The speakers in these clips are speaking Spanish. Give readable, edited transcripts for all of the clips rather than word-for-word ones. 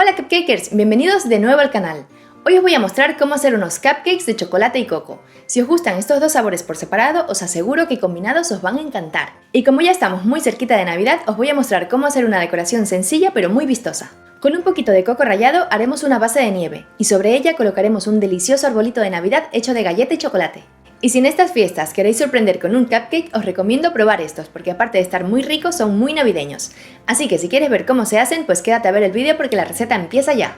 Hola Cupcakers, bienvenidos de nuevo al canal. Hoy os voy a mostrar cómo hacer unos cupcakes de chocolate y coco. Si os gustan estos dos sabores por separado, os aseguro que combinados os van a encantar. Y como ya estamos muy cerquita de Navidad, os voy a mostrar cómo hacer una decoración sencilla pero muy vistosa. Con un poquito de coco rallado haremos una base de nieve y sobre ella colocaremos un delicioso arbolito de Navidad hecho de galleta y chocolate. Y si en estas fiestas queréis sorprender con un cupcake, os recomiendo probar estos, porque aparte de estar muy ricos, son muy navideños. Así que si quieres ver cómo se hacen, pues quédate a ver el vídeo porque la receta empieza ya.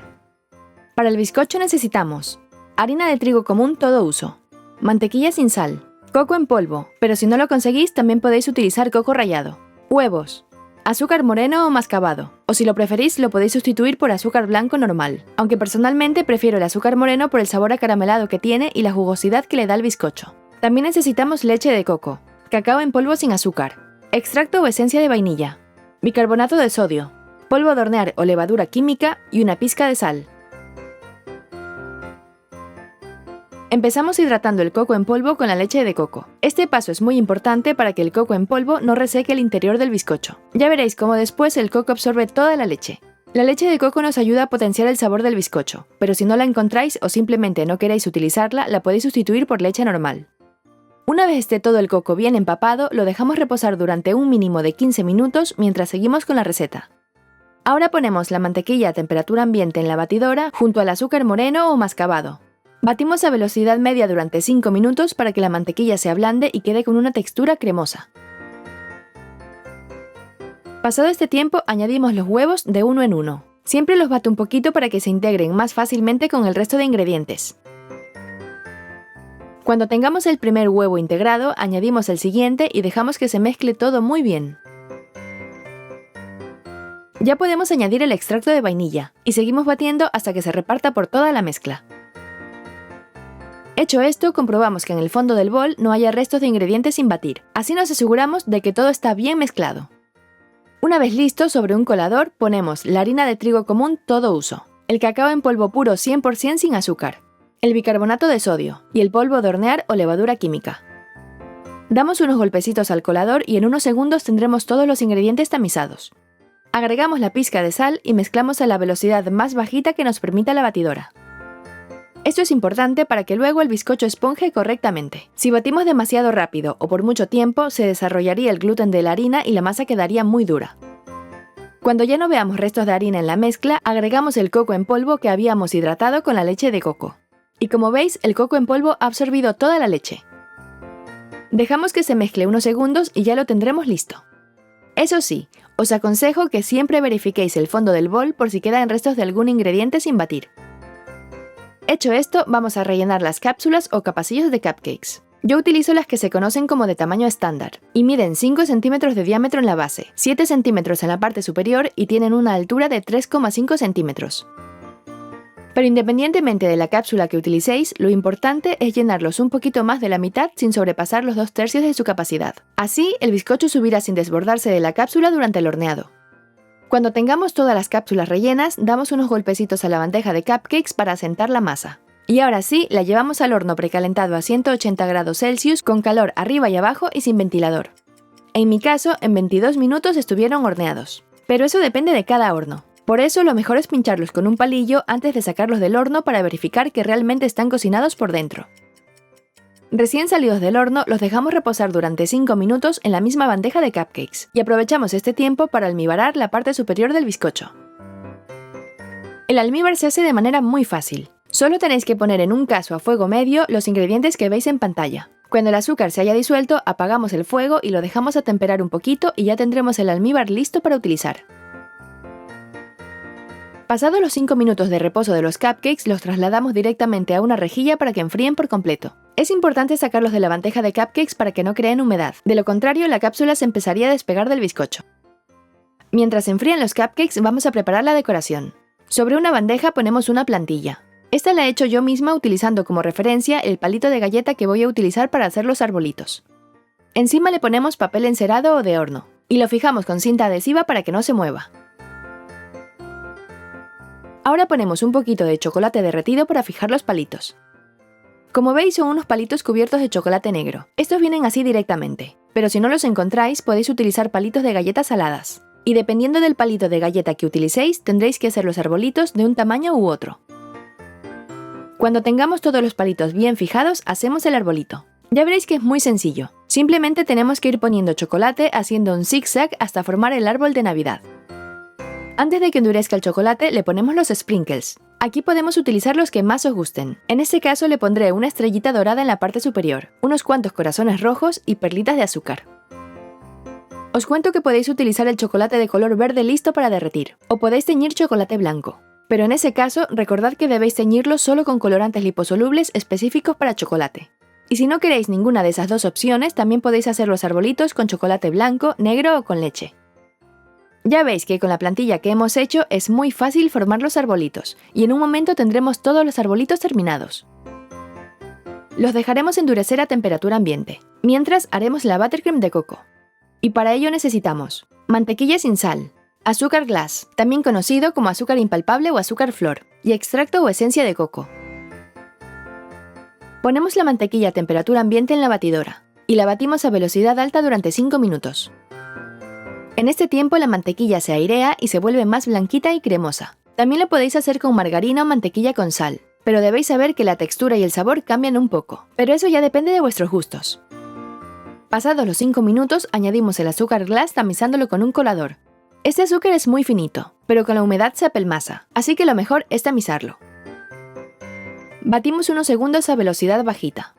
Para el bizcocho necesitamos harina de trigo común todo uso, mantequilla sin sal, coco en polvo, pero si no lo conseguís también podéis utilizar coco rallado, huevos, azúcar moreno o mascabado, o si lo preferís lo podéis sustituir por azúcar blanco normal, aunque personalmente prefiero el azúcar moreno por el sabor acaramelado que tiene y la jugosidad que le da al bizcocho. También necesitamos leche de coco, cacao en polvo sin azúcar, extracto o esencia de vainilla, bicarbonato de sodio, polvo de hornear o levadura química y una pizca de sal. Empezamos hidratando el coco en polvo con la leche de coco. Este paso es muy importante para que el coco en polvo no reseque el interior del bizcocho. Ya veréis cómo después el coco absorbe toda la leche. La leche de coco nos ayuda a potenciar el sabor del bizcocho, pero si no la encontráis o simplemente no queréis utilizarla, la podéis sustituir por leche normal. Una vez esté todo el coco bien empapado, lo dejamos reposar durante un mínimo de 15 minutos mientras seguimos con la receta. Ahora ponemos la mantequilla a temperatura ambiente en la batidora junto al azúcar moreno o mascabado. Batimos a velocidad media durante 5 minutos para que la mantequilla se ablande y quede con una textura cremosa. Pasado este tiempo, añadimos los huevos de uno en uno. Siempre los bato un poquito para que se integren más fácilmente con el resto de ingredientes. Cuando tengamos el primer huevo integrado, añadimos el siguiente y dejamos que se mezcle todo muy bien. Ya podemos añadir el extracto de vainilla y seguimos batiendo hasta que se reparta por toda la mezcla. Hecho esto, comprobamos que en el fondo del bol no haya restos de ingredientes sin batir. Así nos aseguramos de que todo está bien mezclado. Una vez listo, sobre un colador ponemos la harina de trigo común todo uso, el cacao en polvo puro 100% sin azúcar, el bicarbonato de sodio y el polvo de hornear o levadura química. Damos unos golpecitos al colador y en unos segundos tendremos todos los ingredientes tamizados. Agregamos la pizca de sal y mezclamos a la velocidad más bajita que nos permita la batidora. Esto es importante para que luego el bizcocho esponje correctamente. Si batimos demasiado rápido o por mucho tiempo, se desarrollaría el gluten de la harina y la masa quedaría muy dura. Cuando ya no veamos restos de harina en la mezcla, agregamos el coco en polvo que habíamos hidratado con la leche de coco. Y como veis, el coco en polvo ha absorbido toda la leche. Dejamos que se mezcle unos segundos y ya lo tendremos listo. Eso sí, os aconsejo que siempre verifiquéis el fondo del bol por si quedan restos de algún ingrediente sin batir. Hecho esto, vamos a rellenar las cápsulas o capacillos de cupcakes. Yo utilizo las que se conocen como de tamaño estándar y miden 5 centímetros de diámetro en la base, 7 centímetros en la parte superior y tienen una altura de 3,5 centímetros. Pero independientemente de la cápsula que utilicéis, lo importante es llenarlos un poquito más de la mitad sin sobrepasar los 2/3 de su capacidad. Así, el bizcocho subirá sin desbordarse de la cápsula durante el horneado. Cuando tengamos todas las cápsulas rellenas, damos unos golpecitos a la bandeja de cupcakes para asentar la masa. Y ahora sí, la llevamos al horno precalentado a 180 grados Celsius con calor arriba y abajo y sin ventilador. En mi caso, en 22 minutos estuvieron horneados. Pero eso depende de cada horno. Por eso lo mejor es pincharlos con un palillo antes de sacarlos del horno para verificar que realmente están cocinados por dentro. Recién salidos del horno, los dejamos reposar durante 5 minutos en la misma bandeja de cupcakes y aprovechamos este tiempo para almibarar la parte superior del bizcocho. El almíbar se hace de manera muy fácil. Solo tenéis que poner en un cazo a fuego medio los ingredientes que veis en pantalla. Cuando el azúcar se haya disuelto, apagamos el fuego y lo dejamos atemperar un poquito y ya tendremos el almíbar listo para utilizar. Pasados los 5 minutos de reposo de los cupcakes, los trasladamos directamente a una rejilla para que enfríen por completo. Es importante sacarlos de la bandeja de cupcakes para que no creen humedad, de lo contrario la cápsula se empezaría a despegar del bizcocho. Mientras se enfrían los cupcakes, vamos a preparar la decoración. Sobre una bandeja ponemos una plantilla. Esta la he hecho yo misma utilizando como referencia el palito de galleta que voy a utilizar para hacer los arbolitos. Encima le ponemos papel encerado o de horno, y lo fijamos con cinta adhesiva para que no se mueva. Ahora ponemos un poquito de chocolate derretido para fijar los palitos. Como veis son unos palitos cubiertos de chocolate negro. Estos vienen así directamente, pero si no los encontráis podéis utilizar palitos de galletas saladas. Y dependiendo del palito de galleta que utilicéis, tendréis que hacer los arbolitos de un tamaño u otro. Cuando tengamos todos los palitos bien fijados, hacemos el arbolito. Ya veréis que es muy sencillo. Simplemente tenemos que ir poniendo chocolate haciendo un zigzag hasta formar el árbol de Navidad. Antes de que endurezca el chocolate, le ponemos los sprinkles. Aquí podemos utilizar los que más os gusten. En este caso le pondré una estrellita dorada en la parte superior, unos cuantos corazones rojos y perlitas de azúcar. Os cuento que podéis utilizar el chocolate de color verde listo para derretir, o podéis teñir chocolate blanco. Pero en ese caso, recordad que debéis teñirlo solo con colorantes liposolubles específicos para chocolate. Y si no queréis ninguna de esas dos opciones, también podéis hacer los arbolitos con chocolate blanco, negro o con leche. Ya veis que con la plantilla que hemos hecho es muy fácil formar los arbolitos, y en un momento tendremos todos los arbolitos terminados. Los dejaremos endurecer a temperatura ambiente, mientras haremos la buttercream de coco. Y para ello necesitamos mantequilla sin sal, azúcar glass, también conocido como azúcar impalpable o azúcar flor, y extracto o esencia de coco. Ponemos la mantequilla a temperatura ambiente en la batidora, y la batimos a velocidad alta durante 5 minutos. En este tiempo la mantequilla se airea y se vuelve más blanquita y cremosa. También lo podéis hacer con margarina o mantequilla con sal, pero debéis saber que la textura y el sabor cambian un poco, pero eso ya depende de vuestros gustos. Pasados los 5 minutos, añadimos el azúcar glass tamizándolo con un colador. Este azúcar es muy finito, pero con la humedad se apelmaza, así que lo mejor es tamizarlo. Batimos unos segundos a velocidad bajita.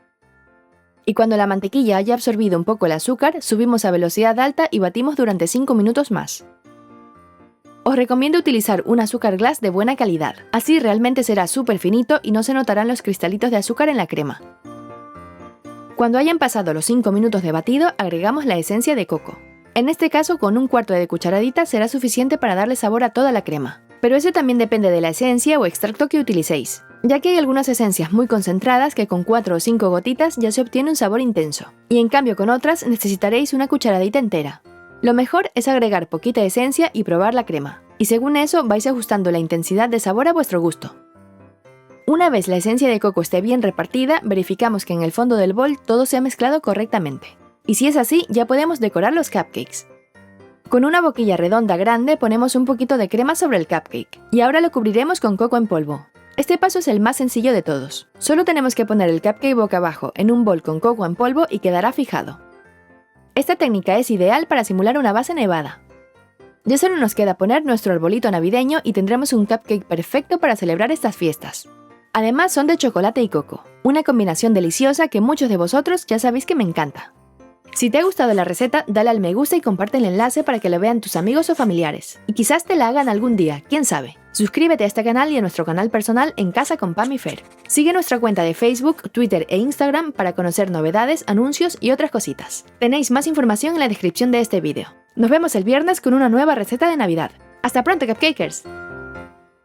Y cuando la mantequilla haya absorbido un poco el azúcar, subimos a velocidad alta y batimos durante 5 minutos más. Os recomiendo utilizar un azúcar glass de buena calidad, así realmente será súper finito y no se notarán los cristalitos de azúcar en la crema. Cuando hayan pasado los 5 minutos de batido, agregamos la esencia de coco. En este caso, con un cuarto de cucharadita será suficiente para darle sabor a toda la crema. Pero eso también depende de la esencia o extracto que utilicéis, ya que hay algunas esencias muy concentradas que con 4 o 5 gotitas ya se obtiene un sabor intenso, y en cambio con otras necesitaréis una cucharadita entera. Lo mejor es agregar poquita esencia y probar la crema, y según eso vais ajustando la intensidad de sabor a vuestro gusto. Una vez la esencia de coco esté bien repartida, verificamos que en el fondo del bol todo se ha mezclado correctamente. Y si es así, ya podemos decorar los cupcakes. Con una boquilla redonda grande ponemos un poquito de crema sobre el cupcake, y ahora lo cubriremos con coco en polvo. Este paso es el más sencillo de todos. Solo tenemos que poner el cupcake boca abajo en un bol con coco en polvo y quedará fijado. Esta técnica es ideal para simular una base nevada. Ya solo nos queda poner nuestro arbolito navideño y tendremos un cupcake perfecto para celebrar estas fiestas. Además son de chocolate y coco, una combinación deliciosa que muchos de vosotros ya sabéis que me encanta. Si te ha gustado la receta, dale al me gusta y comparte el enlace para que lo vean tus amigos o familiares. Y quizás te la hagan algún día, quién sabe. Suscríbete a este canal y a nuestro canal personal En Casa con Pam y Fer. Sigue nuestra cuenta de Facebook, Twitter e Instagram para conocer novedades, anuncios y otras cositas. Tenéis más información en la descripción de este vídeo. Nos vemos el viernes con una nueva receta de Navidad. ¡Hasta pronto, cupcakers!